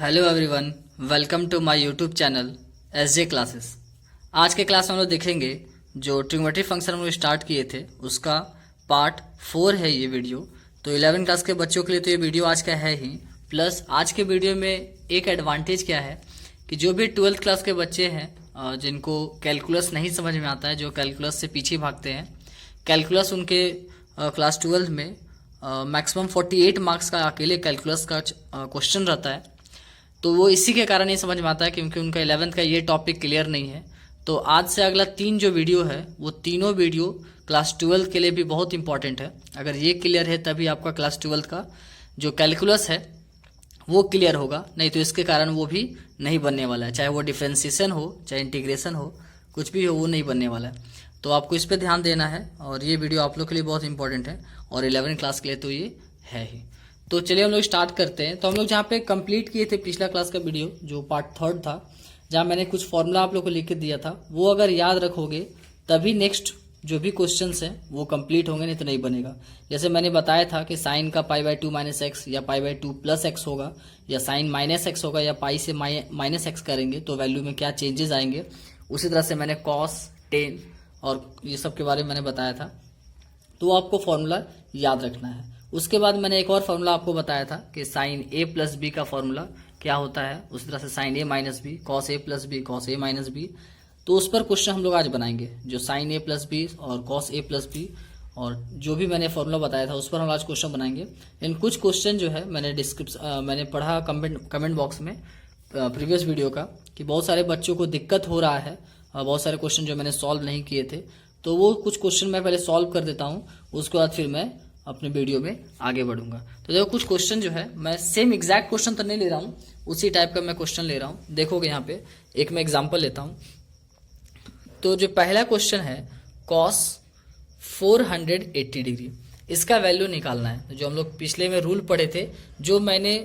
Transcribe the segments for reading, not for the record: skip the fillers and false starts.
Hello everyone, welcome to my YouTube channel SJ classes. आज के class में हम लोग देखेंगे जो ट्रिग्नोमेट्री फंक्शन हम लोग स्टार्ट किए थे उसका पार्ट 4 है ये वीडियो। तो 11 क्लास के बच्चों के लिए तो ये वीडियो आज का है ही, प्लस आज के वीडियो में एक एडवांटेज क्या है कि जो भी 12th क्लास के बच्चे हैं जिनको कैलकुलस नहीं समझ में आता है, जो कैलकुलस से पीछे भागते हैं, कैलकुलस उनके क्लास 12 में मैक्सिमम 48 मार्क्स का अकेले कैलकुलस का क्वेश्चन रहता है। तो वो इसी के कारण नहीं समझ में आता है क्योंकि उनका 11th का ये टॉपिक क्लियर नहीं है। तो आज से अगला 3 जो वीडियो है वो तीनों वीडियो क्लास 12 के लिए भी बहुत इंपॉर्टेंट है। अगर ये क्लियर है तभी आपका क्लास 12 का जो कैलकुलस है वो क्लियर होगा, नहीं तो इसके कारण वो भी नहीं बनने वाला है। चाहे वो डिफरेंशिएशन हो, चाहे इंटीग्रेशन हो, कुछ भी हो, वो नहीं बनने वाला है। तो आपको इस पर ध्यान देना है और ये वीडियो आप लोग के लिए बहुत इंपॉर्टेंट है और 11 क्लास के लिए तो ये है ही। तो चलिए हम लोग स्टार्ट करते हैं। तो हम लोग जहाँ पे कंप्लीट किए थे पिछला क्लास का वीडियो जो पार्ट 3 था, जहाँ मैंने कुछ फॉर्मूला आप लोग को लिख के दिया था, वो अगर याद रखोगे तभी नेक्स्ट जो भी क्वेश्चंस हैं वो कंप्लीट होंगे, नहीं तो नहीं बनेगा। जैसे मैंने बताया था कि साइन का π/2 - x या π/2 + x होगा, या साइन -x होगा, या पाई से -x करेंगे तो वैल्यू में क्या चेंजेस आएंगे। उसी तरह से मैंने कॉस, टेन और ये सब के बारे में मैंने बताया था। तो आपको फॉर्मूला याद रखना है। उसके बाद मैंने एक और फार्मूला आपको बताया था कि साइन a + b का फार्मूला क्या होता है। उसी तरह से sine a - b, cos a + b, cos a - b। तो उस पर क्वेश्चन हम लोग आज बनाएंगे, जो साइन a + b और कॉस a + b और जो भी मैंने फार्मूला बताया था उस पर हम आज क्वेश्चन बनाएंगे। इन कुछ क्वेश्चन जो है मैंने पढ़ा कमेंट बॉक्स में प्रीवियस वीडियो का कि बहुत सारे बच्चों को दिक्कत हो रहा है, बहुत सारे क्वेश्चन जो मैंने सॉल्व नहीं किए थे। तो वो कुछ क्वेश्चन मैं पहले सॉल्व कर देता हूँ, उसके बाद फिर मैं अपने वीडियो में आगे बढ़ूंगा। तो देखो कुछ क्वेश्चन जो है मैं सेम एग्जैक्ट क्वेश्चन तो नहीं ले रहा हूँ, उसी टाइप का मैं क्वेश्चन ले रहा हूँ। देखोगे यहाँ पे एक मैं एग्जांपल लेता हूँ। तो जो पहला क्वेश्चन है कॉस 480 डिग्री, इसका वैल्यू निकालना है। जो हम लोग पिछले में रूल पढ़े थे, जो मैंने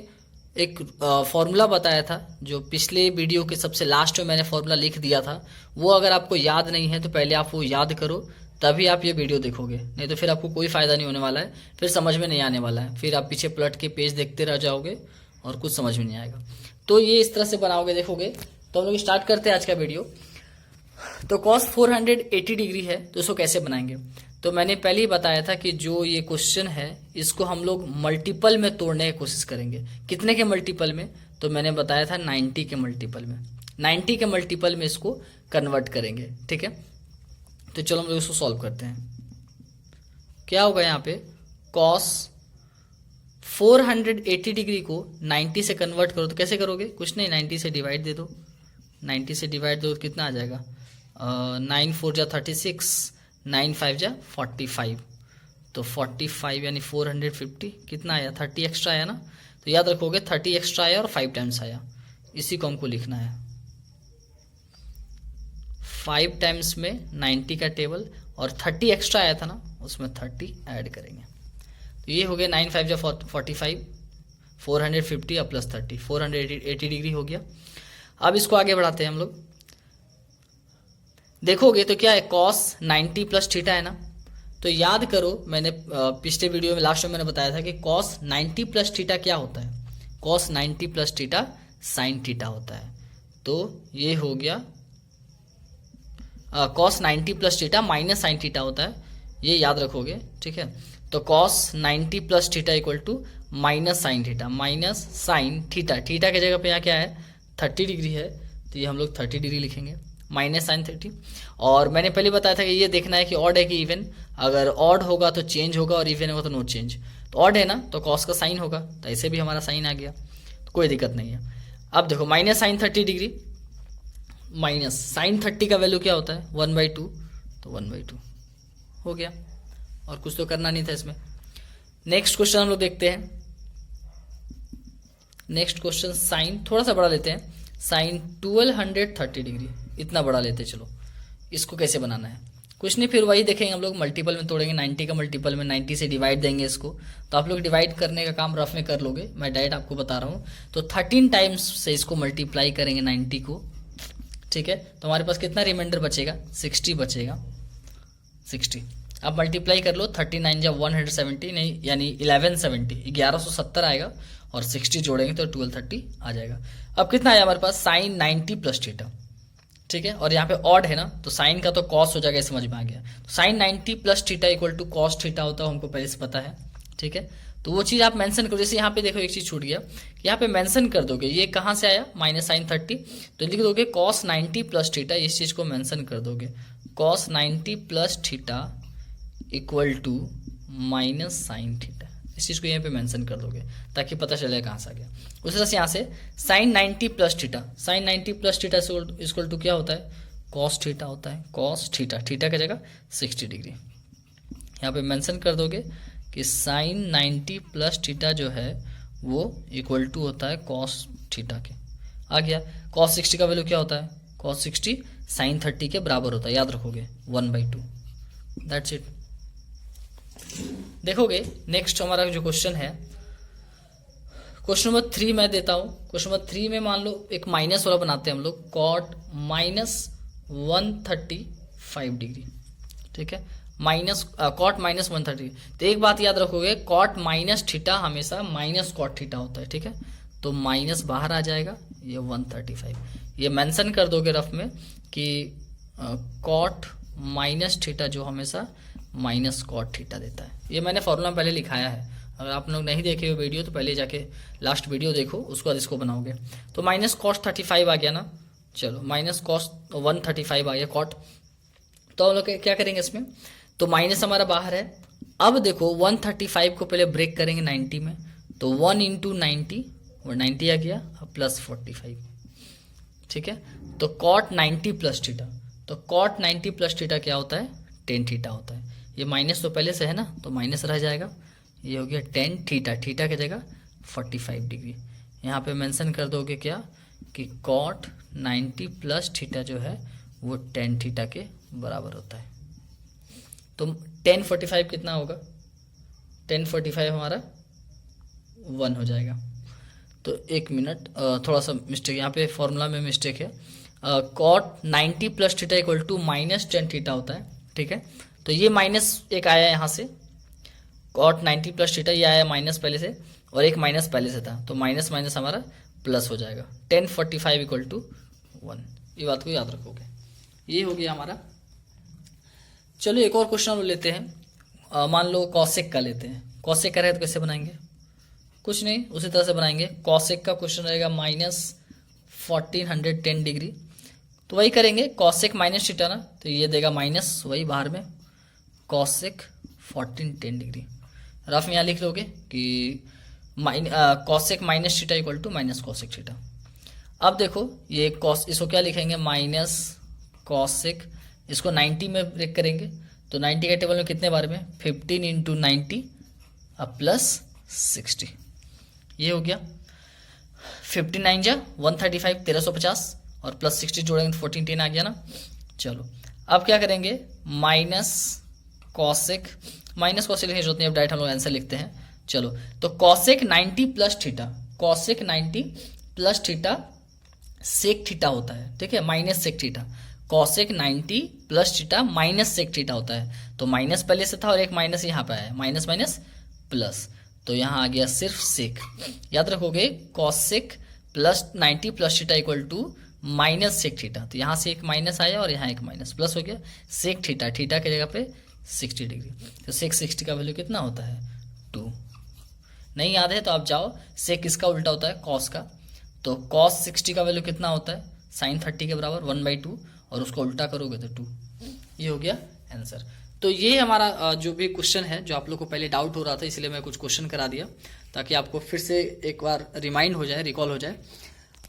एक फॉर्मूला बताया था, जो पिछले वीडियो के सबसे लास्ट में मैंने फॉर्मूला लिख दिया था, वो अगर आपको याद नहीं है तो पहले आप वो याद करो, तभी आप ये वीडियो देखोगे, नहीं तो फिर आपको कोई फायदा नहीं होने वाला है, फिर समझ में नहीं आने वाला है। फिर आप पीछे पलट के पेज देखते रह जाओगे और कुछ समझ में नहीं आएगा। तो ये इस तरह से बनाओगे, देखोगे। तो हम लोग स्टार्ट करते हैं आज का वीडियो। तो कॉस 480 डिग्री है तो इसको कैसे बनाएंगे। तो मैंने पहले ही बताया था कि जो ये क्वेश्चन है इसको हम लोग मल्टीपल में तोड़ने की कोशिश करेंगे। कितने के मल्टीपल में? तो मैंने बताया था 90 के मल्टीपल में। 90 के मल्टीपल में इसको कन्वर्ट करेंगे, ठीक है। तो चलो हम लोग इसको सॉल्व करते हैं। क्या होगा यहाँ पे, कॉस 480 डिग्री को 90 से कन्वर्ट करो तो कैसे करोगे? कुछ नहीं, 90 से डिवाइड दे दो। 90 से डिवाइड दो तो कितना आ जाएगा? 9 4 जा 36, 9 5 जा 45। तो 45 यानी 450 कितना आया? 30 एक्स्ट्रा आया ना। तो याद रखोगे 30 एक्स्ट्रा आया और 5 टाइम्स आया, इसी को हमको लिखना है। 5 टाइम्स में 90 का टेबल और 30 एक्स्ट्रा आया था ना, उसमें 30 ऐड करेंगे। तो ये हो गया 9 5 जा 45, 450 और प्लस 30, 480 डिग्री हो गया। अब इसको आगे बढ़ाते हैं हम लोग। देखोगे तो क्या है, कॉस 90 + थीटा है ना। तो याद करो, मैंने पिछले वीडियो में लास्ट में मैंने बताया था कि कॉस 90 + थीटा क्या होता है? कॉस 90 + थीटा साइन थीटा होता है। तो ये हो गया cos 90 + theta minus sine theta होता है, ये याद रखोगे, ठीक है। तो cos 90 + theta equal to minus sine theta, minus sine theta. Theta की जगह पे यहाँ क्या है? 30 डिग्री है, तो ये हम लोग 30 डिग्री लिखेंगे, माइनस साइन 30। और मैंने पहले बताया था कि ये देखना है कि ऑड है कि इवन। अगर ऑड होगा तो चेंज होगा और इवन होगा तो नो चेंज। तो ऑड है ना तो कॉस का साइन होगा, तो ऐसे भी हमारा साइन आ गया, तो कोई दिक्कत नहीं है। अब देखो minus sine 30 degree minus sine 30 का वैल्यू क्या होता है? 1/2, तो 1/2 हो गया, और कुछ तो करना नहीं था इसमें। नेक्स्ट क्वेश्चन हम लोग देखते हैं। नेक्स्ट क्वेश्चन साइन थोड़ा सा बड़ा लेते हैं, साइन 1230 डिग्री, इतना बड़ा लेते हैं। चलो इसको कैसे बनाना है? कुछ नहीं, फिर वही देखेंगे हम लोग, मल्टीपल में तोड़ेंगे। 90 का मल्टीपल में 90 से डिवाइड देंगे इसको, तो आप लोग डिवाइड करने का काम रफ में कर लोगे, मैं डायरेक्ट आपको बता रहा हूँ। तो 13 टाइम्स से इसको मल्टीप्लाई करेंगे 90 को, ठीक है। तो हमारे पास कितना रिमाइंडर बचेगा? 60 बचेगा, 60। अब मल्टीप्लाई कर लो, 39 जा 170 नहीं, यानी 1170, 1170 आएगा। और 60 जोड़ेंगे तो 1230 आ जाएगा। अब कितना आया हमारे पास, साइन 90 प्लस थीटा, ठीक है, और यहाँ पे ऑड है ना, तो साइन का तो कॉस हो जाएगा, समझ में आ गया। तो sine 90 plus theta equal to cos theta होता है, हमको पहले से पता है, ठीक है। तो वो चीज़ आप मेंशन करो। जैसे यहाँ पे देखो एक चीज़ छूट गया, यहाँ पे मेंशन कर दोगे ये कहाँ से आया, माइनस साइन 30, तो लिख दोगे कॉस 90 प्लस थीटा, इस चीज़ को मेंशन कर दोगे, cos 90 plus theta equal to minus sine theta, इस चीज़ को यहाँ पे मेंशन कर दोगे ताकि पता चले कहाँ से आ गया। उसी तरह से यहाँ से sine 90 plus theta, sine 90 plus theta equal to क्या होता है, कॉस थीटा होता है, कॉस थीटा, थीटा की जगह 60 डिग्री। यहाँ पे मेंशन कर दोगे कि साइन 90 प्लस थीटा जो है वो इक्वल टू होता है कॉस थीटा के। आ गया। कॉस 60 का वैल्यू क्या होता है, कॉस 60 साइन 30 के बराबर होता है, याद रखोगे 1/2, दैट्स इट। देखोगे नेक्स्ट हमारा जो क्वेश्चन है, क्वेश्चन नंबर 3 मैं देता हूँ। क्वेश्चन नंबर 3 में मान लो एक माइनस वाला बनाते हैं हम लोग, कॉट माइनस 135 डिग्री, ठीक है, माइनस कॉट माइनस 130। तो एक बात याद रखोगे, कॉट माइनस थीटा हमेशा माइनस कॉट थीटा होता है, ठीक है, तो माइनस बाहर आ जाएगा, ये 135, ये मेंशन कर दोगे रफ में कि कॉट माइनस थीटा जो हमेशा माइनस कॉट थीटा देता है। ये मैंने फॉर्मूला पहले लिखाया है, अगर आप लोग नहीं देखे हुए वीडियो तो पहले जाके लास्ट वीडियो देखो, उसके बाद इसको बनाओगे। तो माइनस कॉस 35 आ गया ना, चलो माइनस कॉस 135 आ गया कॉट। तो हम लोग क्या करेंगे इसमें, तो माइनस हमारा बाहर है। अब देखो 135 को पहले ब्रेक करेंगे 90 में, तो 1 इंटू 90 और 90 आ गया, अब प्लस 45, ठीक है। तो कॉट 90 प्लस थीटा, तो कॉट 90 प्लस थीटा क्या होता है, टेन थीटा होता है। ये माइनस तो पहले से है ना, तो माइनस रह जाएगा, ये हो गया टेन थीटा, थीटा की जगह 45 डिग्री। यहाँ पे मेंशन कर दोगे क्या कि कॉट 90 प्लस थीटा जो है वो टेन थीटा के बराबर होता है। तो 1045 कितना होगा, 1045 हमारा 1 हो जाएगा। तो एक मिनट, थोड़ा सा मिस्टेक यहाँ पे फॉर्मूला में मिस्टेक है। Cot 90 plus theta equal to minus 10 theta होता है, ठीक है। तो ये माइनस एक आया यहाँ से, कॉट 90 प्लस थीटा, ये आया माइनस पहले से और एक माइनस पहले से था, तो माइनस माइनस हमारा प्लस हो जाएगा, 1045 इक्वल टू 1। ये बात को याद रखोगे। ये हो गया हमारा। चलो एक और क्वेश्चन हम लेते हैं। मान लो कॉसेक का लेते हैं। कॉसेक का रहे तो कैसे बनाएंगे, कुछ नहीं, उसी तरह से बनाएंगे। कॉसेक का क्वेश्चन रहेगा माइनस 1410 डिग्री, तो वही करेंगे, कॉसेक माइनस थीटा ना, तो ये देगा माइनस, वही बाहर में कॉसेक 1410 डिग्री। रफ में यहाँ लिख लोगे कि cosec minus theta equal to minus cosec theta. अब देखो ये कॉस, इसको क्या लिखेंगे, माइनस कॉसेक, इसको 90 में ब्रेक करेंगे, तो 90 के टेबल में कितने बार में, 15 इंटू 90 अब प्लस 60, ये हो गया। 59 जा 135, 1350 और प्लस 60 जोड़ेंगे तो 1410 आ गया ना। चलो अब क्या करेंगे, माइनस कॉसेक, माइनस कॉसेक लिखने की जरूरत नहीं, अब डायरेक्ट हम लोग आंसर लिखते हैं। चलो तो cosec 90 plus theta, cosec 90 plus theta sec theta होता है, ठीक है, minus sec theta. Cosec 90 plus theta minus sec theta होता है, तो माइनस पहले से था और एक माइनस यहाँ पे आया, माइनस माइनस प्लस, तो यहाँ आ गया सिर्फ सेक। याद रखोगे cosec plus 90 plus theta equal to minus sec theta, तो यहाँ से एक माइनस आया और यहाँ एक माइनस, प्लस हो गया सेक थीटा, थीटा की जगह पे 60 डिग्री। तो सेक 60 का वैल्यू कितना होता है, 2। नहीं याद है तो आप जाओ, सेक इसका उल्टा होता है कॉस का, तो कॉस 60 का वैल्यू कितना होता है, साइन 30 के बराबर 1/2, और उसको उल्टा करोगे तो 2। ये हो गया आंसर। तो ये हमारा जो भी क्वेश्चन है, जो आप लोग को पहले डाउट हो रहा था, इसलिए मैं कुछ क्वेश्चन करा दिया ताकि आपको फिर से एक बार रिमाइंड हो जाए, रिकॉल हो जाए।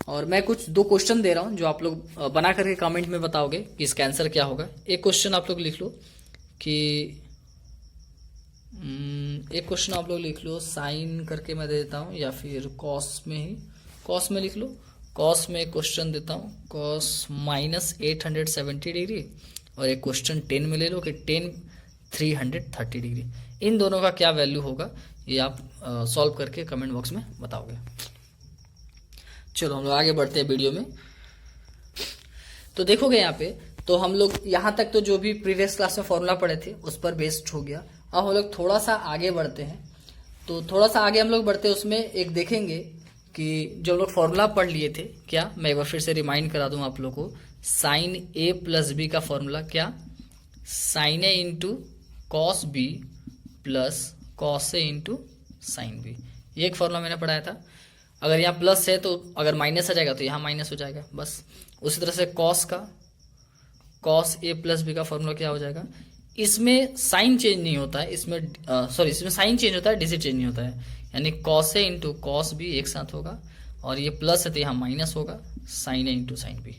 और मैं कुछ 2 क्वेश्चन दे रहा हूँ जो आप लोग बना करके कमेंट में बताओगे कि इसका आंसर क्या होगा। एक क्वेश्चन आप लोग लिख लो कि एक क्वेश्चन आप लोग लिख लो साइन करके मैं दे देता हूँ, या फिर कॉस में ही, कॉस में लिख लो। कॉस में एक क्वेश्चन देता हूँ, कॉस माइनस 870 डिग्री, और एक क्वेश्चन 10 में ले लो कि 10 330 डिग्री। इन दोनों का क्या वैल्यू होगा ये आप सॉल्व करके कमेंट बॉक्स में बताओगे। चलो हम लोग आगे बढ़ते हैं वीडियो में। तो देखोगे यहाँ पे, तो हम लोग यहाँ तक तो जो भी प्रीवियस क्लास में फॉर्मूला पढ़े थे उस पर बेस्ड हो गया। अब हम लोग थोड़ा सा आगे बढ़ते हैं। तो थोड़ा सा आगे हम लोग बढ़ते हैं, उसमें एक देखेंगे कि जो हम लोग फॉर्मूला पढ़ लिए थे, क्या मैं एक बार फिर से रिमाइंड करा दूं आप लोगों को। साइन ए प्लस बी का फॉर्मूला क्या, sine A into cos B plus cos A into sine B, ये एक फॉर्मूला मैंने पढ़ाया था। अगर यहाँ प्लस है तो अगर माइनस आ जाएगा तो यहाँ माइनस हो जाएगा, बस। उसी तरह से कॉस का, कॉस ए प्लस बी का फॉर्मूला क्या हो जाएगा, इसमें साइन चेंज नहीं होता है, इसमें इसमें साइन चेंज होता है, डिजिट चेंज नहीं होता है, यानी cos A into cos B एक साथ होगा, और ये प्लस है तो यहाँ माइनस होगा, sign A into sine B.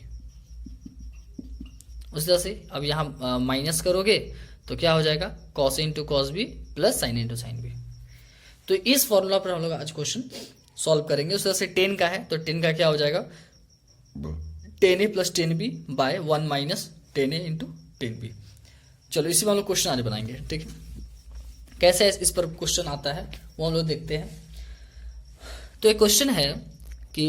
उसी तरह से अब यहाँ माइनस करोगे तो क्या हो जाएगा, cos A into cos B plus sine A into sine B. तो इस फॉर्मूला पर हम लोग आज क्वेश्चन सॉल्व करेंगे। उस तरह से 10 का है तो 10 का क्या हो जाएगा, 10a plus 10b bye 1 minus 10a into 10b। चलो इसी में हम लोग क्वेश्चन आज बनाएंगे, ठीक है। कैसे इस पर क्वेश्चन आता है वो हम लोग देखते हैं। तो एक क्वेश्चन है कि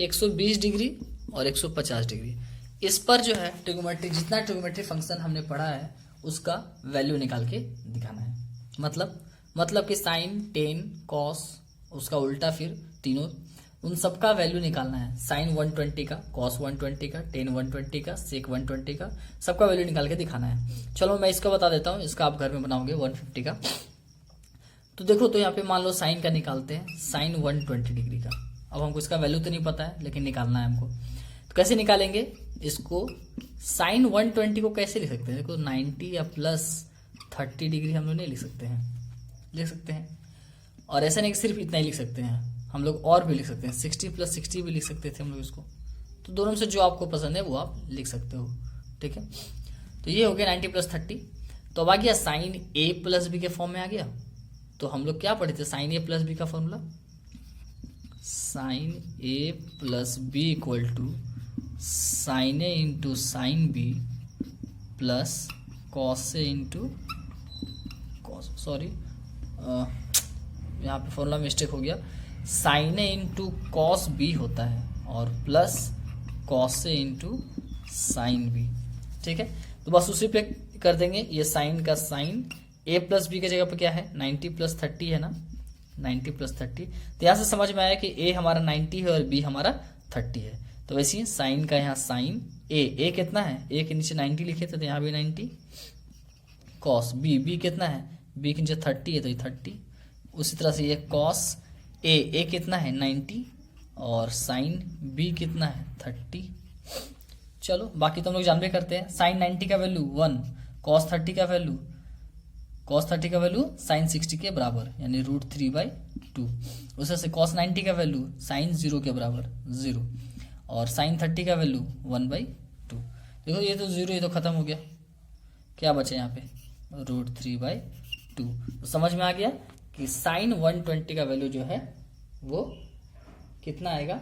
120 डिग्री और 150 डिग्री, इस पर जो है ट्रिग्नोमेट्री, जितना ट्रिग्नोमेट्री फंक्शन हमने पढ़ा है उसका वैल्यू निकाल के दिखाना है। मतलब कि साइन, टेन, कॉस, उसका उल्टा फिर तीनों, उन सबका वैल्यू निकालना है। साइन 120 का, कॉस 120 का, टेन 120 का, सेक 120 का, सबका वैल्यू निकाल के दिखाना है। चलो मैं इसका बता देता हूँ, इसका आप घर में बनाओगे 150 का। तो देखो, तो यहाँ पे मान लो साइन का निकालते हैं, साइन 120 डिग्री का। अब हमको इसका वैल्यू तो नहीं पता है लेकिन निकालना है हमको, तो कैसे निकालेंगे इसको। साइन 120 को कैसे लिख सकते हैं, देखो 90 या प्लस 30 डिग्री हम लोग नहीं लिख सकते हैं, और ऐसा नहीं कि सिर्फ इतना ही लिख सकते हैं, हम लोग और भी लिख सकते हैं, 60 प्लस 60 भी लिख सकते थे हम लोग इसको। तो दोनों में से जो आपको पसंद है वो आप लिख सकते हो, ठीक है। तो ये हो गया 90 प्लस 30। तो अब आ गया साइन ए प्लस बी के फॉर्म में आ गया। तो हम लोग क्या पढ़े थे, साइन ए प्लस बी का formula, sine A plus B equal to sine A into sine B plus cos A into cos, sorry यहाँ पे फॉर्मूला मिस्टेक हो गया, sine A into cos B होता है और plus cos A into sine B, ठीक है। तो बस उसी पे कर देंगे, ये साइन का साइन, ए प्लस बी की जगह पे क्या है 90 प्लस 30 है ना, 90 प्लस 30। तो यहाँ से समझ में आया कि ए हमारा 90 है और बी हमारा 30 है। तो वैसे ही साइन का यहाँ साइन ए कितना है, ए के नीचे 90 लिखे थे तो यहाँ भी 90, कॉस बी कितना है, बी के नीचे 30 है तो ये 30। उसी तरह से ये कॉस ए कितना है 90 और साइन बी कितना है 30। चलो बाकी तो हम लोग जानबे करते हैं, साइन 90 का वैल्यू 1, कॉस 30 का वैल्यू साइन 60 के बराबर यानी √3/2। उसी तरह से कॉस 90 का वैल्यू साइन 0 के बराबर 0 और साइन 30 का वैल्यू 1/2। देखो ये तो 0, ये तो खत्म हो गया, क्या बचे यहाँ पे √3/2। तो समझ में आ गया कि साइन 120 का वैल्यू जो है वो कितना आएगा,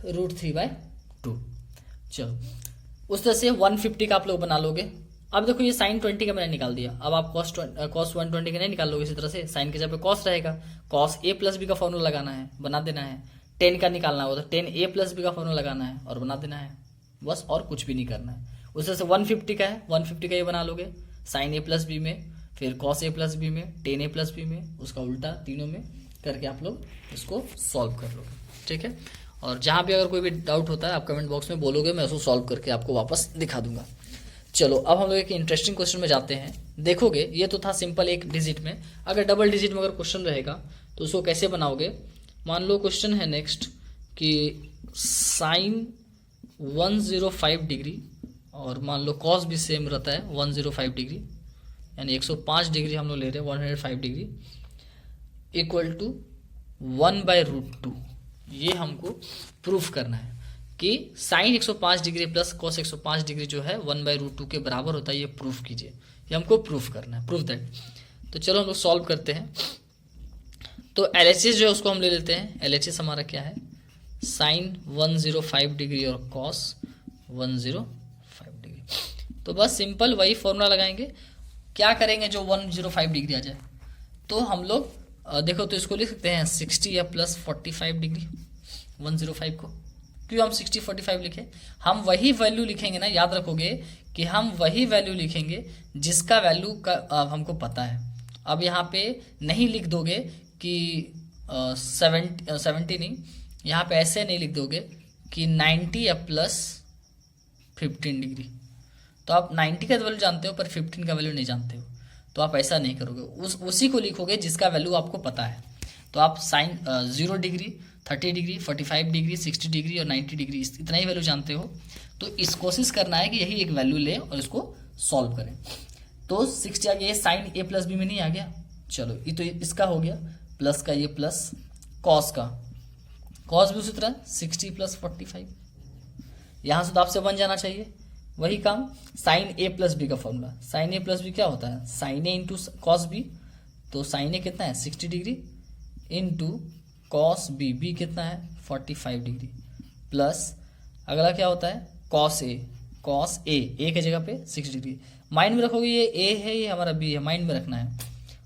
√3/2। चलो उस तरह से 150 का आप लोग बना लोगे। अब देखो ये साइन 20 का मैंने निकाल दिया, अब आप कॉस 120 का नहीं निकाल लोगे। इसी तरह से साइन के जगह पे कॉस रहेगा, कॉस ए प्लस बी का फॉर्मूला लगाना है, बना देना है। 10 का निकालना होगा तो 10a प्लस बी का फॉर्मूला लगाना है और बना देना है, बस, और कुछ भी नहीं करना है। उस तरह से 150 का है, 150 का ये बना लोगे, साइन ए प्लस बी में, फिर कॉस ए प्लस बी में, 10a प्लस बी में, उसका उल्टा तीनों में करके आप लोग इसको सॉल्व कर लोगे, ठीक है। और जहाँ भी अगर कोई भी डाउट होता है आप कमेंट बॉक्स में बोलोगे, मैं उसको सॉल्व करके आपको वापस दिखा दूंगा। चलो अब हम लोग एक इंटरेस्टिंग क्वेश्चन में जाते हैं। देखोगे ये तो था सिंपल एक डिजिट में, अगर डबल डिजिट में अगर क्वेश्चन रहेगा तो उसको कैसे बनाओगे। मान लो क्वेश्चन है नेक्स्ट कि साइन 105 डिग्री और मान लो कॉस भी सेम रहता है 105 डिग्री, यानी 105 डिग्री हम लोग ले रहे हैं, 105 डिग्री इक्वल टू 1/√2। ये हमको प्रूफ करना है कि sine 105 degree plus cos 105 degree जो है 1/√2 के बराबर होता है। ये प्रूफ कीजिए, ये हमको प्रूफ करना है, प्रूफ दैट। तो चलो हम लोग सॉल्व करते हैं। तो LHS जो है उसको हम ले लेते हैं। LHS हमारा क्या है, साइन 105 डिग्री और कॉस 105 डिग्री। तो बस सिंपल वही फॉर्मूला लगाएंगे। क्या करेंगे जो 105 डिग्री आ जाए, तो हम लोग देखो तो इसको लिख सकते हैं 60 या प्लस 45 डिग्री 105 को, क्यों हम 60 45 लिखे? हम वही वैल्यू लिखेंगे ना, याद रखोगे कि हम वही वैल्यू लिखेंगे जिसका वैल्यू का हमको पता है। अब यहाँ पे नहीं लिख दोगे कि 70 नहीं, यहाँ पे ऐसे नहीं लिख दोगे कि 90 या प्लस 15 डिग्री। तो आप 90 का वैल्यू जानते हो पर 15 का वैल्यू नहीं जानते हो, तो आप ऐसा नहीं करोगे, उसी को लिखोगे जिसका वैल्यू आपको पता है। तो आप sine 0 degree, 30 degree, 45 degree, 60 degree और 90 डिग्री इतना ही वैल्यू जानते हो। तो इस कोशिश करना है कि यही एक वैल्यू लें और इसको सॉल्व करें। तो 60 आ गया, ये साइन ए प्लस बी में नहीं आ गया, चलो ये तो इसका हो गया, प्लस का ये प्लस कॉस का, कॉस भी उसी तरह 60 प्लस 45, यहाँ से तो आपसे बन जाना चाहिए। वही काम साइन ए प्लस बी का formula, sine A plus B क्या होता है? Sine A into cos B. तो साइन ए कितना है? 60 degree into cos B, B कितना है? 45 डिग्री, प्लस अगला क्या होता है? कॉस ए, कॉस ए की जगह पे 60 डिग्री। माइंड में रखोगे ये ए है, ये हमारा बी है, माइंड में रखना है।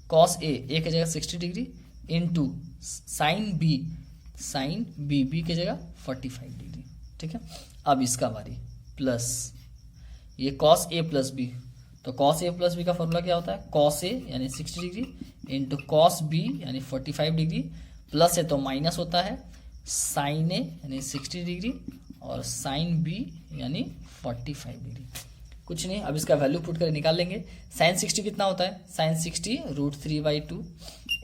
कॉस ए की जगह 60 degree into sine B, sine B, B की जगह 45 डिग्री। ठीक है, अब इसका बारी, प्लस ये कॉस ए प्लस बी। तो कॉस ए प्लस बी का फॉर्मूला क्या होता है? कॉस ए यानी 60 डिग्री इंटू कॉस बी यानी 45 डिग्री, प्लस है तो माइनस होता है, साइन ए यानी 60 डिग्री और साइन बी यानी 45 डिग्री। कुछ नहीं, अब इसका वैल्यू पुट कर निकाल लेंगे। साइन 60 कितना होता है? साइन 60 √3/2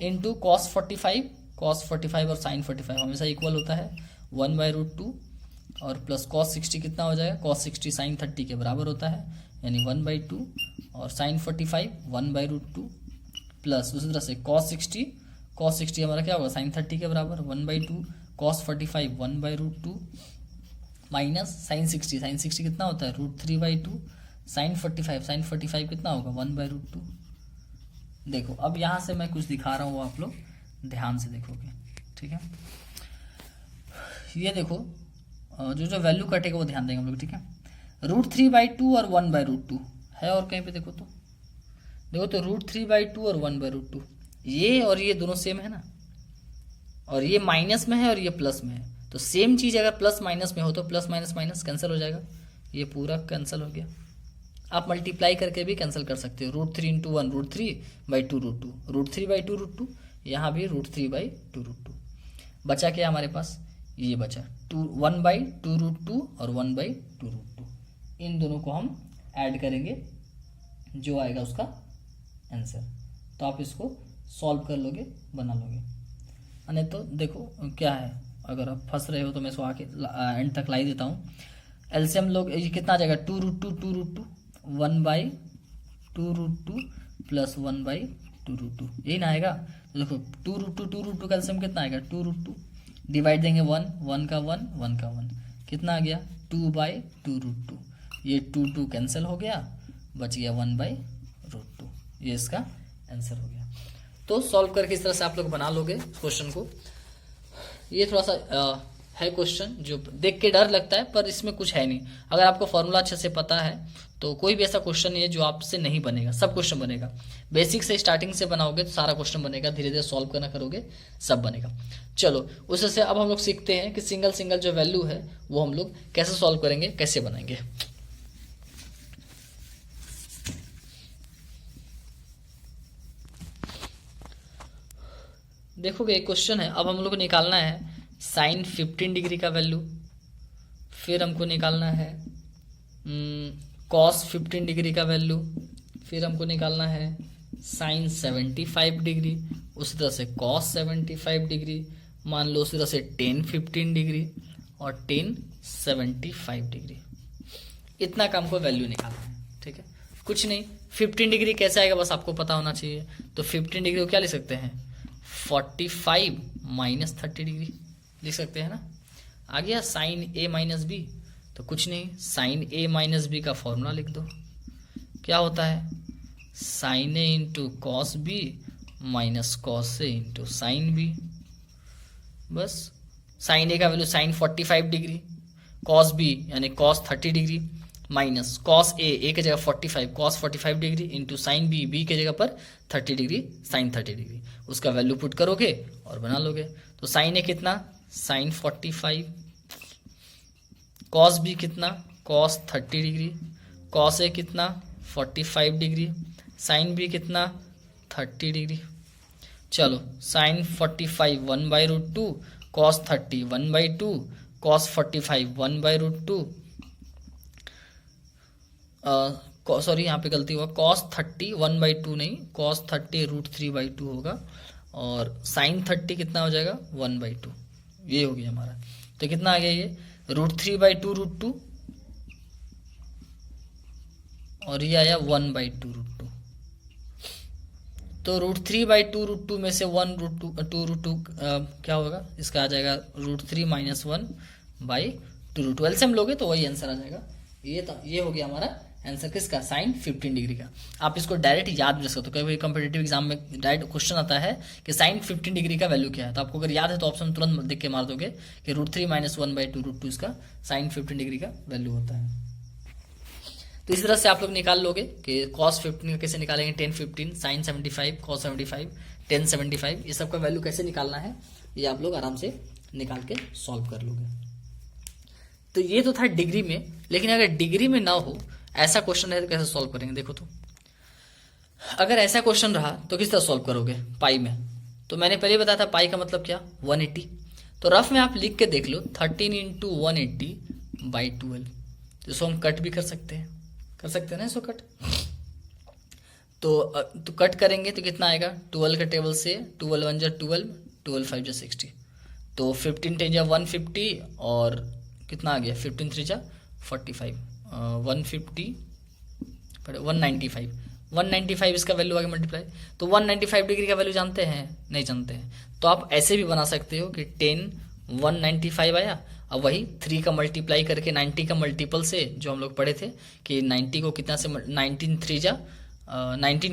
इंटू कॉस 45, कॉस 45 और साइन 45 हमेशा इक्वल होता है 1/√2, और प्लस कॉस 60 कितना हो जाएगा? कॉस 60 साइन 30 के बराबर होता है, यानी 1/2, और साइन 45 1/√2, प्लस उसी तरह से कॉस 60 हमारा क्या होगा? साइन 30 के बराबर 1/2, कॉस 45 1/√2, माइनस साइन 60 कितना होता है? √3/2, साइन 45 कितना होगा? 1/√2। देखो अब यहाँ से मैं कुछ दिखा रहा हूँ, आप लोग ध्यान से देखोगे, ठीक है। ये देखो जो वैल्यू कटेगा वो ध्यान देंगे हम लोग, ठीक है। √3/2 और 1/√2 है, और कहीं पे देखो तो √3/2 और 1/√2, ये और ये दोनों सेम है ना, और ये माइनस में है और ये प्लस में है। तो सेम चीज़ अगर प्लस माइनस में हो तो प्लस माइनस माइनस कैंसिल हो जाएगा, ये पूरा कैंसिल हो गया। आप मल्टीप्लाई करके भी कैंसिल कर सकते हो, √3 × 1 √3/2 √2, √3/2 √2, यहाँ भी √3/2 √2। बचा क्या हमारे पास? ये बचा 1/2 √2 और 1/2 √2। इन दोनों को हम ऐड करेंगे, जो आएगा उसका आंसर। तो आप इसको सॉल्व कर लोगे, बना लोगे। नहीं तो देखो क्या है, अगर आप फंस रहे हो तो मैं इसको आके एंड तक लाई देता हूँ। एलसीएम लोग ये कितना आ जाएगा? 2 √2 1/2 √2 प्लस 1/2 √2, यही ना आएगा। तो देखो 2 √2 का एलसीएम कितना आएगा? 2 √2, डिवाइड देंगे 1 का 1 का 1, कितना आ गया? 2/2 √2। ये 2 कैंसिल हो गया, बच गया 1/√2। ये इसका आंसर हो गया। तो सॉल्व करके इस तरह से आप लोग बना लोगे क्वेश्चन को। ये थोड़ा सा है क्वेश्चन जो देख के डर लगता है, पर इसमें कुछ है नहीं। अगर आपको फॉर्मूला अच्छे से पता है तो कोई भी ऐसा क्वेश्चन नहीं है जो आपसे नहीं बनेगा, सब क्वेश्चन बनेगा। बेसिक से स्टार्टिंग से बनाओगे तो सारा क्वेश्चन बनेगा, धीरे धीरे सॉल्व करना करोगे सब बनेगा। चलो उससे अब हम लोग सीखते हैं कि सिंगल जो वैल्यू है वो हम लोग कैसे सॉल्व करेंगे, कैसे बनाएंगे। देखोगे एक क्वेश्चन है, अब हम लोग को निकालना है साइन 15 डिग्री का वैल्यू, फिर हमको निकालना है कॉस 15 डिग्री का वैल्यू, फिर हमको निकालना है साइन 75 डिग्री, उसी तरह से कॉस 75 डिग्री, मान लो उसी तरह से टेन 15 डिग्री और टेन 75 डिग्री। इतना का हमको वैल्यू निकालना है, ठीक है। कुछ नहीं, 15 डिग्री कैसे आएगा बस आपको पता होना चाहिए। तो 15 डिग्री को क्या लिख सकते हैं? 45 माइनस 30 डिग्री लिख सकते हैं ना। आ गया साइन ए माइनस बी, तो कुछ नहीं, साइन ए माइनस बी का फॉर्मूला लिख दो। क्या होता है? Sine A into cos B minus cos A into sine B. बस साइन ए का value sine 45 degree, cos B यानी cos 30 degree, minus cos A की जगह 45 cos 45 degree into sine B की जगह पर 30 डिग्री साइन 30 डिग्री। उसका value put करोगे और बना लोगे। तो साइन ए कितना? साइन 45 कॉस बी कितना, कॉस 30 डिग्री, कॉस ए कितना 45 डिग्री, साइन बी कितना 30 डिग्री। चलो साइन 45 1/√2, कॉस 30 1/2, कॉस 45 1/√2, सॉरी यहाँ पे गलती हुआ, cos 30 1/2 नहीं, cos 30 √3/2 होगा, और sin 30 कितना हो जाएगा 1/2, ये हो गया हमारा। तो कितना आ गया ये √3/2 √2, और ये आया 1/2 √2। तो √3/2 √2 में से 1√2 क्या होगा, इसका आ जाएगा √3 - 1/2 √2। एलसीएम लोगे तो वही आंसर आ जाएगा। ये हो गया हमारा आंसर किसका, साइन 15 डिग्री का। आप इसको डायरेक्ट याद भी रख सकते हो, कभी कॉम्पिटेटिव एग्जाम में डायरेक्ट क्वेश्चन आता है कि साइन 15 डिग्री का वैल्यू क्या है, तो आपको अगर याद है तो ऑप्शन तुरंत देख के मार दोगे कि √3 - 1/2 √2 इसका साइन 15 डिग्री का वैल्यू होता है। तो इस तरह से आप लोग निकाल लोगे कि cos 15 कैसे निकालेंगे, tan 15, sin 75, cos 75, tan 75, ये सब का वैल्यू कैसे निकालना है, ये आप लोग आराम से निकाल के सॉल्व कर लोगे। तो ये तो था डिग्री में, लेकिन अगर डिग्री में ना हो ऐसा क्वेश्चन है तो कैसे सॉल्व करेंगे। देखो तो अगर ऐसा क्वेश्चन रहा तो किस तरह सॉल्व करोगे पाई में। तो मैंने पहले बताया था पाई का मतलब क्या 180। तो रफ में आप लिख के देख लो 13 × 180/12। तो इसको हम कट भी कर सकते हैं ना इसको कट। तो कट करेंगे तो कितना आएगा, 12 का टेबल से 12 1 × 12, 12 5 × 60, तो 15 10 × 150, और कितना आ गया 15 3 × 45, 150 195 इसका वैल्यू आ गया मल्टीप्लाई। तो 195 डिग्री का वैल्यू जानते हैं, नहीं जानते हैं, तो आप ऐसे भी बना सकते हो कि 10 195 आया, अब वही 3 का मल्टीप्लाई करके 90 का मल्टीपल से, जो हम लोग पढ़े थे कि 90 को कितना से 19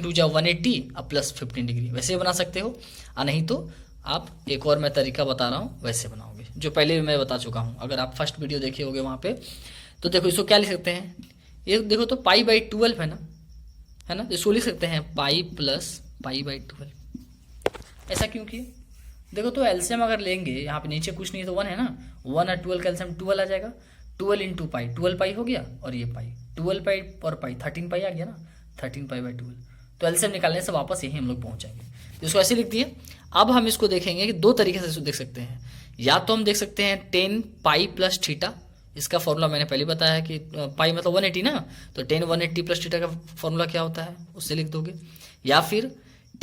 2 × 180 अब प्लस 15 डिग्री, वैसे बना सकते हो। नहीं तो आप एक और मैं तरीका बता रहा हूँ, वैसे बनाओगे, जो पहले भी मैं बता चुका हूँ। अगर आप फर्स्ट वीडियो देखे होगे वहाँ पे, तो देखो इसको क्या लिख सकते हैं, ये देखो तो π/12 है ना, तो इसको लिख सकते हैं पाई प्लस π/12। ऐसा क्यों किए, देखो तो एलसीएम अगर लेंगे, यहाँ पे नीचे कुछ नहीं है तो 1 है ना, 1 और 12 का एलसीएम 12 आ जाएगा, 12 × π 12 पाई हो गया, और ये पाई 12 पाई और पाई 13 पाई आ गया ना, 13 π/12। तो एलसीएम निकालने से वापस यही हम लोग पहुंच जाएंगे। तो इसको ऐसे लिख दिए। अब हम इसको देखेंगे कि दो तरीके से इसको देख सकते हैं, या तो हम देख सकते हैं 10 π + θ, इसका फॉर्मूला मैंने पहले बताया कि पाई मतलब 180 ना, तो 10 180 + θ का फॉर्मूला क्या होता है उससे लिख दोगे, या फिर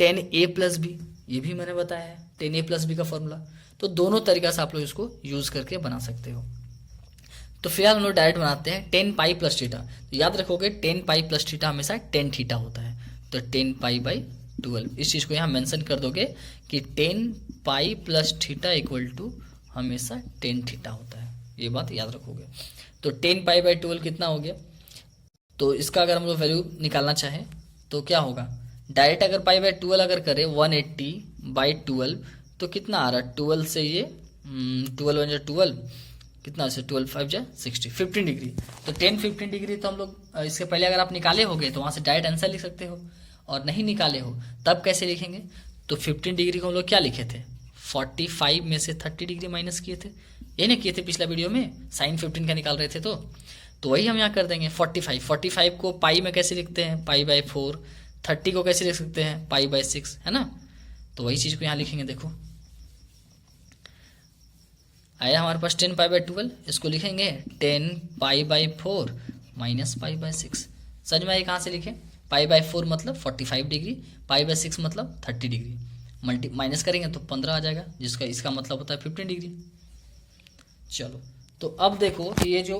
10a + b, ये भी मैंने बताया है 10a + b का फॉर्मूला। तो दोनों तरीका से आप लोग इसको यूज करके बना सकते हो। तो फिलहाल हम लोग डायरेक्ट बनाते हैं 10 π + θ। तो याद रखोगे 10 π + θ हमेशा tan θ होता है, तो 10 π/12 इस चीज़ को यहाँ मेंशन कर दोगे कि 10 π + θ हमेशा tan θ होता है, ये बात याद रखोगे। तो 10 π/12 कितना हो गया, तो इसका अगर हम लोग वैल्यू निकालना चाहें तो क्या होगा, डायरेक्ट अगर π/12 अगर करें 180/12 तो कितना आ रहा है, 12 से ये 12 1 × 12 कितना से 12 5 × 60, 15 डिग्री। तो 10 15 डिग्री तो हम लोग इसके पहले अगर आप निकाले होगे तो वहाँ से डायरेक्ट आंसर लिख सकते हो, और नहीं निकाले हो तब कैसे लिखेंगे, तो 15 डिग्री को हम लोग क्या लिखे थे, 45 में से 30 डिग्री माइनस किए थे, ये नहीं किए थे पिछला वीडियो में, साइन 15 का निकाल रहे थे। तो वही हम यहाँ कर देंगे 45 को पाई में कैसे लिखते हैं π/4, 30 को कैसे लिख सकते हैं π/6, है ना। तो वही चीज़ को यहाँ लिखेंगे। देखो आया हमारे पास 10 π/12, इसको लिखेंगे 10 π/4 - π/6। समझ में आए कहाँ से लिखें, π/4 मतलब 45 डिग्री, π/6 मतलब 30 डिग्री, माइनस करेंगे तो 15 आ जाएगा, जिसका इसका मतलब होता है 15 डिग्री। चलो तो अब देखो कि ये जो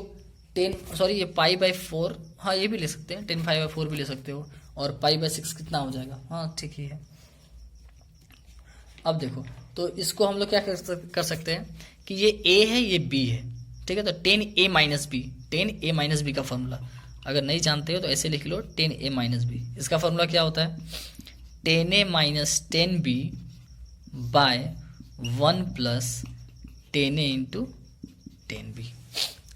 ये π/4, हाँ ये भी ले सकते हैं, 10 π/4 भी ले सकते हो, और π/6 कितना हो जाएगा, हाँ ठीक ही है। अब देखो तो इसको हम लोग क्या कर सकते हैं कि ये a है ये b है, ठीक है, तो 10a - b का फॉर्मूला अगर नहीं जानते हो तो ऐसे लिख लो 10a - b। इसका फॉर्मूला क्या होता है, 10a - 10b/1 + 10a × 10b।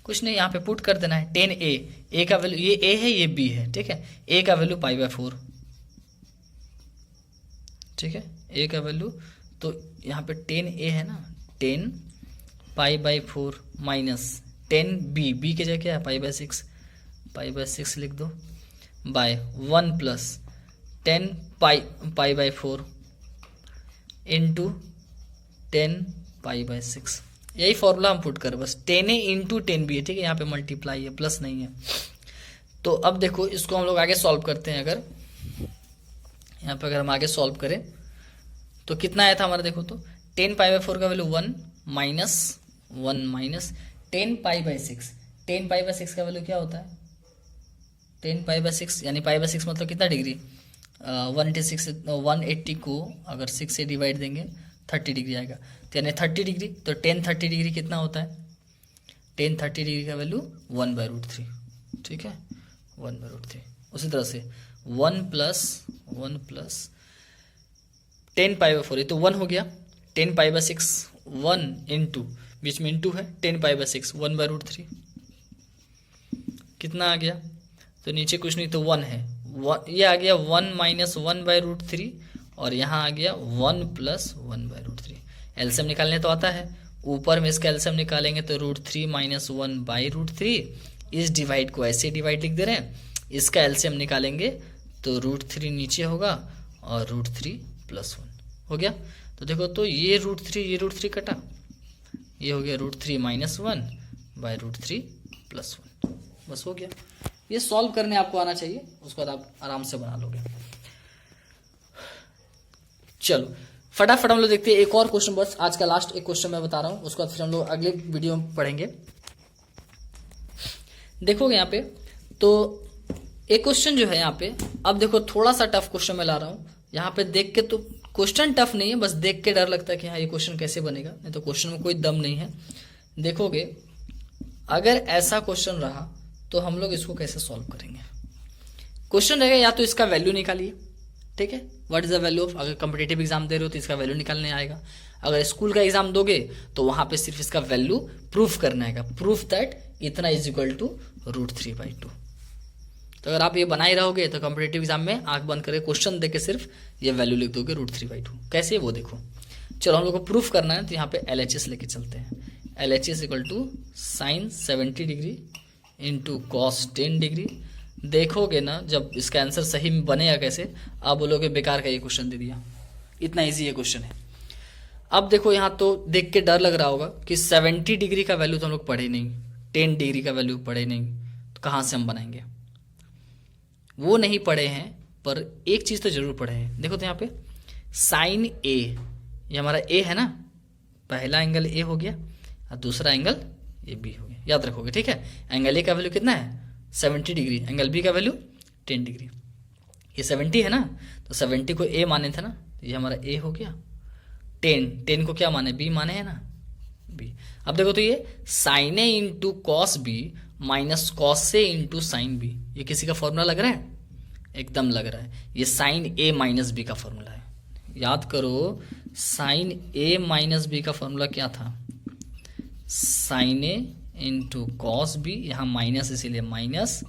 कुछ नहीं, यहाँ पे पुट कर देना है 10a का वैल्यू, ये a है ये b है, ठीक है, a का वैल्यू π/4, ठीक है, a का वैल्यू, तो यहाँ पे 10a है ना, 10 π/4 - 10 बी, बी की जगह क्या है पाई/6, पाई/6 लिख दो, बाय 1 प्लस 10 पाई/4 इंटू 10 पाई/6। यही फॉर्मूला हम पुट कर, बस 10a इंटू 10b है, ठीक है, यहाँ पे मल्टीप्लाई है, प्लस नहीं है। तो अब देखो इसको हम लोग आगे सॉल्व करते हैं। अगर यहाँ पे अगर हम आगे सॉल्व करें तो कितना आया था हमारा, देखो तो 10 पाई/4 का वैल्यू 1 माइनस 10 पाई/6, 10 पाई/6 का वैल्यू क्या होता है 10 पाई/6, यानी पाई/6 मतलब कितना डिग्री, 180 को अगर 6 से डिवाइड देंगे 30 डिग्री आएगा, तो यानी 30 डिग्री, तो 10 30 डिग्री कितना होता है, 10 30 डिग्री का वैल्यू 1/√3, ठीक है, 1/√3। उसी तरह से 1 प्लस 10 पाई/4, तो 1 हो गया, 10 पाई/6 1 इंटू, बीच में इंटू है, 10 पाई/6 1/√3 कितना आ गया, तो नीचे कुछ नहीं तो 1 है, ये आ गया 1 माइनस 1/√3 और यहाँ आ गया 1 प्लस 1/√3। एलसीएम निकालने तो आता है, ऊपर में इसका एलसीएम निकालेंगे तो √3 माइनस 1/√3, इस डिवाइड को ऐसे डिवाइड लिख दे रहे हैं, इसका एलसीएम निकालेंगे तो √3 नीचे होगा और √3 प्लस 1 हो गया। तो देखो तो ये √3 कटा, ये हो गया √3 माइनस 1/√3 प्लस 1, बस हो गया। ये सॉल्व करने आपको आना चाहिए, उसके बाद आप आराम से बना लोगे। चलो फटाफट हम लोग देखते हैं एक और क्वेश्चन, बस आज का लास्ट एक क्वेश्चन मैं बता रहा हूं, उसके बाद फिर हम लोग अगले वीडियो में पढ़ेंगे। देखोगे यहाँ पे तो एक क्वेश्चन जो है यहाँ पे, अब देखो थोड़ा सा टफ क्वेश्चन मैं ला रहा हूँ, यहाँ पे देख के तो क्वेश्चन टफ नहीं है, बस देख के डर लगता है कि हाँ ये क्वेश्चन कैसे बनेगा, नहीं तो क्वेश्चन में कोई दम नहीं है। देखोगे अगर ऐसा क्वेश्चन रहा तो हम लोग इसको कैसे सॉल्व करेंगे। क्वेश्चन रहेगा या तो इसका वैल्यू निकालिए, ठीक है, what is the value of, अगर कॉम्पिटिटिव एग्जाम दे रहे हो तो इसका वैल्यू निकालने आएगा, अगर स्कूल का एग्जाम दोगे तो वहां पे सिर्फ इसका वैल्यू प्रूफ करना आएगा, प्रूफ दैट इतना इज इक्वल टू √3/2। तो अगर आप ये बना ही रहोगे तो कॉम्पिटिटिव एग्जाम में आंख बंद करके क्वेश्चन देके सिर्फ ये वैल्यू लिख दोगे √3/2, कैसे वो देखो। चलो हम लोग को प्रूफ करना है, तो यहाँ पे LHS लेके चलते हैं। LHS equal to sine 70 degree into cos 10 degree. देखोगे ना जब इसका आंसर सही में बनेगा कैसे, आप बोलोगे बेकार का ये क्वेश्चन दे दिया, इतना इजी ये क्वेश्चन है। अब देखो यहाँ तो देख के डर लग रहा होगा कि 70 डिग्री का वैल्यू तो हम लोग पढ़े नहीं, 10 डिग्री का वैल्यू पढ़े नहीं, तो कहाँ से हम बनाएंगे, वो नहीं पढ़े हैं, पर एक चीज़ तो जरूर पढ़े हैं। देखो तो यहाँ पे साइन ए, ये हमारा ए है ना, पहला एंगल ए हो गया और दूसरा एंगल ये बी हो गया, याद रखोगे, ठीक है। एंगल ए का वैल्यू कितना है 70 डिग्री, एंगल बी का वैल्यू 10 डिग्री, ये 70 है ना, तो 70 को ए माने थे ना, तो ये हमारा ए हो गया। 10 को क्या माने, बी माने है ना, बी। अब देखो तो ये sine A into cos B minus cos A into sine B, ये किसी का फॉर्मूला लग रहा है, एकदम लग रहा है, ये साइन ए माइनस बी का फॉर्मूला है। याद करो साइन ए माइनस बी का फॉर्मूला क्या था, sign A into cos B, यहाँ माइनस इसीलिए minus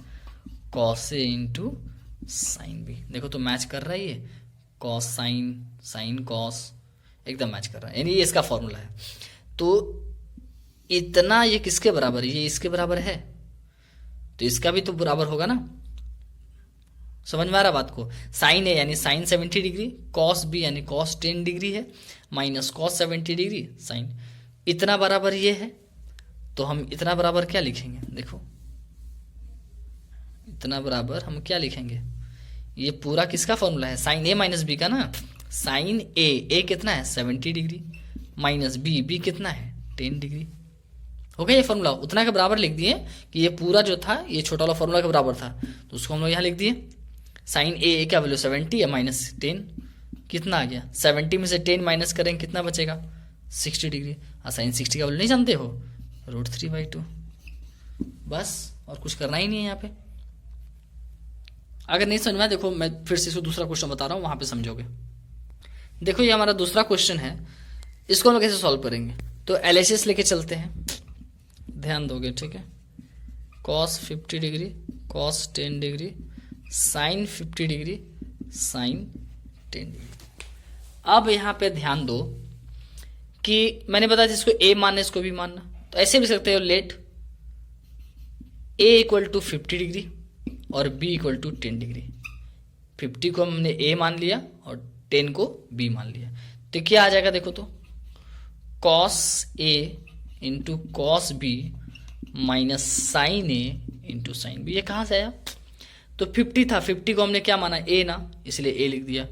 cos A into sine B. देखो तो मैच कर रहा है, ये कॉस साइन, साइन कॉस, एकदम मैच कर रहा है, यानी ये इसका फॉर्मूला है। तो इतना ये किसके बराबर है, ये इसके बराबर है, तो इसका भी तो बराबर होगा ना, समझ में आ रहा बात को। साइन ए यानी साइन 70 डिग्री, कॉस बी यानी कॉस 10 डिग्री है, माइनस कॉस 70 डिग्री साइन, इतना बराबर ये है, तो हम इतना बराबर क्या लिखेंगे, देखो इतना बराबर हम क्या लिखेंगे, ये पूरा किसका फॉर्मूला है, साइन ए माइनस बी का ना। साइन ए कितना है 70 डिग्री, माइनस बी कितना है 10 डिग्री, हो गया ये फॉर्मूला। उतना के बराबर लिख दिए कि ये पूरा जो था ये छोटा वाला फॉर्मूला के बराबर था, तो उसको हम लोग यहाँ लिख दिए। साइन ए का वैल्यू 70 है माइनस 10, कितना आ गया, 70 में से 10 माइनस करेंगे कितना बचेगा 60 डिग्री, और साइन 60 का वैल्यू नहीं जानते हो, √3/2, बस और कुछ करना ही नहीं है यहाँ पे। अगर नहीं समझ में, देखो मैं फिर से इसको दूसरा क्वेश्चन बता रहा हूँ, वहां पे समझोगे। देखो ये हमारा दूसरा क्वेश्चन है, इसको हम कैसे सॉल्व करेंगे, तो LHS लेके चलते हैं, ध्यान दोगे, ठीक है। Cos 50 degree, cos 10 degree, sine 50 degree, sine 10 degree. अब यहाँ पे ध्यान दो कि मैंने बताया जिसको ए मानना इसको भी मानना, तो ऐसे भी सकते हो let A equal to 50 degree और B इक्वल टू 10 डिग्री। 50 को हमने A मान लिया और 10 को B मान लिया, तो क्या आ जाएगा देखो तो, cos A into cos B minus sine A into sine B. ये कहाँ से आया? तो 50 था, 50 को हमने क्या माना? A ना, इसलिए A लिख दिया।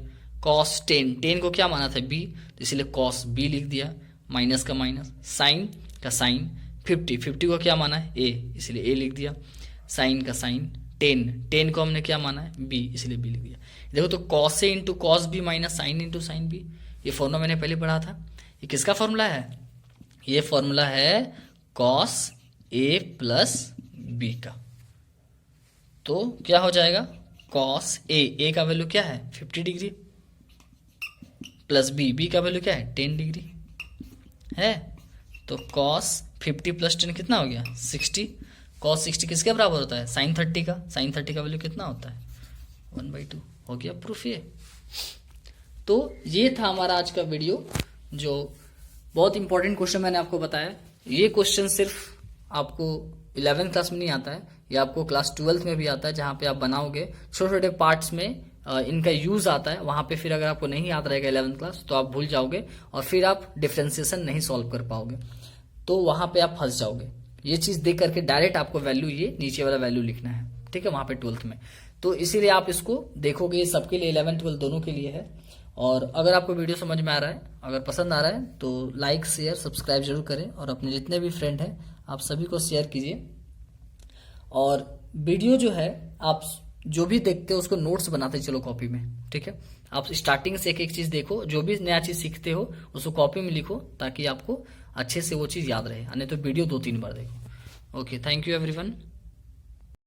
cos 10, 10 को क्या माना था? B, तो इसलिए cos B लिख दिया, माइनस का माइनस, साइन का साइन, 50, 50 को क्या माना है? A, इसलिए A लिख दिया, साइन का साइन, 10, 10 को हमने क्या माना है? B, इसलिए B लिख दिया। देखो तो cos A into cos B minus sine into sine B, ये फॉर्मूला मैंने पहले पढ़ा था। ये किसका फॉर्मूला है? ये फॉर्मूला है cos A प्लस B का। तो क्या हो जाएगा? cos A का वैल्यू क्या है? 50 डिग्री प्लस B का वैल्यू क्या है? 10 डिग्री है। तो cos 50 प्लस 10 कितना हो गया? 60। cos 60 किसके बराबर होता है? sin 30 का। sin 30 का वैल्यू कितना होता है? 1/2। हो गया प्रूफ ये। तो ये था हमारा आज का वीडियो, जो बहुत इंपॉर्टेंट क्वेश्चन मैंने आपको बताया। ये क्वेश्चन सिर्फ आपको 11th क्लास में नहीं आता है, ये आपको क्लास 12th में भी आता है, जहाँ पे आप बनाओगे छोटे छोटे पार्ट्स में इनका यूज आता है। वहां पे फिर अगर आपको नहीं याद रहेगा 11th क्लास तो आप भूल जाओगे और फिर आप डिफ्रेंसिएशन नहीं सॉल्व कर पाओगे, तो वहां पे आप फंस जाओगे। ये चीज देख करके डायरेक्ट आपको वैल्यू, ये नीचे वाला वैल्यू लिखना है, ठीक है, वहां पे 12th में। तो इसीलिए आप इसको देखोगे, ये सबके लिए 11th 12th दोनों के लिए है। और अगर आपको वीडियो समझ में आ रहा है, अगर पसंद आ रहा है, तो लाइक शेयर सब्सक्राइब जरूर करें और अपने जितने भी फ्रेंड हैं आप सभी को शेयर कीजिए। और वीडियो जो है आप जो भी देखते हो उसको नोट्स बनाते चलो कॉपी में, ठीक है। आप स्टार्टिंग से एक एक चीज देखो, जो भी नया चीज सीखते हो उसको कॉपी में लिखो, ताकि आपको अच्छे से वो चीज याद रहे, नहीं तो वीडियो 2-3 बार देखो। Okay, thank you everyone.